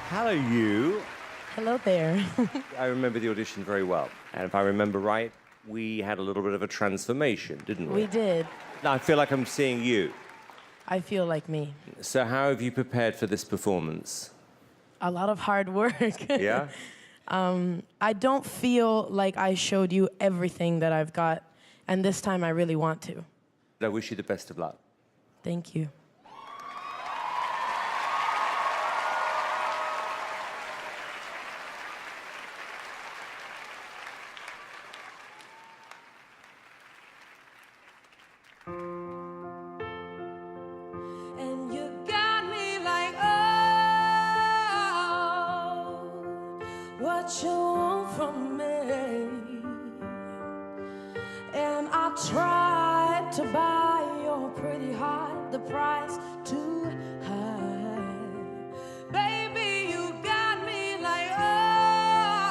Hello, you. Hello there. I remember the audition very well. And if I remember right, we had a little bit of a transformation, didn't we? We did. Now, I feel like I'm seeing you. I feel like me. So how have you prepared for this performance? A lot of hard work. Yeah? I don't feel like I showed you everything that I've got, and this time I really want to. I wish you the best of luck. Thank you. And you got me like, oh, what you want from me? And I tried to buy your pretty heart, the price too high. Baby, you got me like, oh,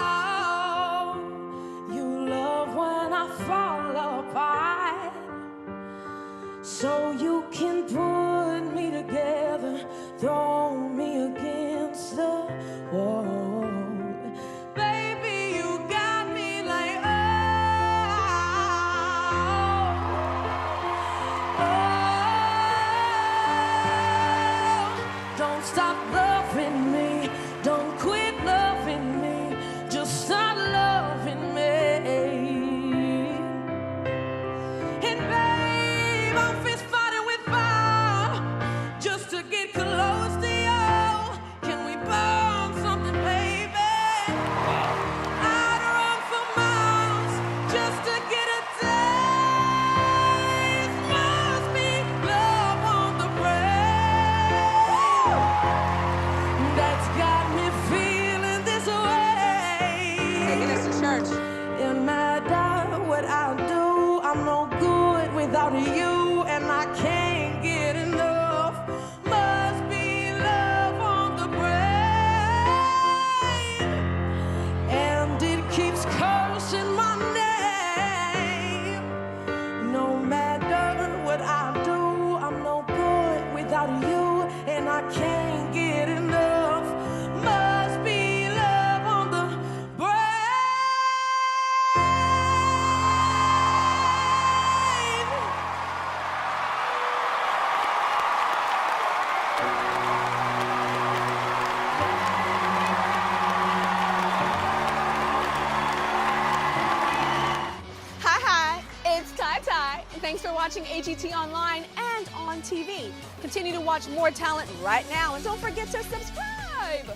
you love when I fall apart. So you can put me together, throw me against the wall. Baby, you got me like, oh, don't stop loving me, don't quit loving me, just start loving me. And babe, I'm fist fighting with fire just to get close to you. Can we burn something, baby? I'd run for miles just to get a taste. Must be love on the brain that's got me feeling this way. Taking us to church. No matter what I do, I'm no good without you, and I can't get enough. Must be love on the brain, and it keeps cursing my name. No matter what I do, I'm no good without you, and I can't get enough. Must be love on the brain. Hi, it's Ty Ty. Thanks for watching AGT online and on TV. Continue to watch more talent right now, and don't forget to subscribe.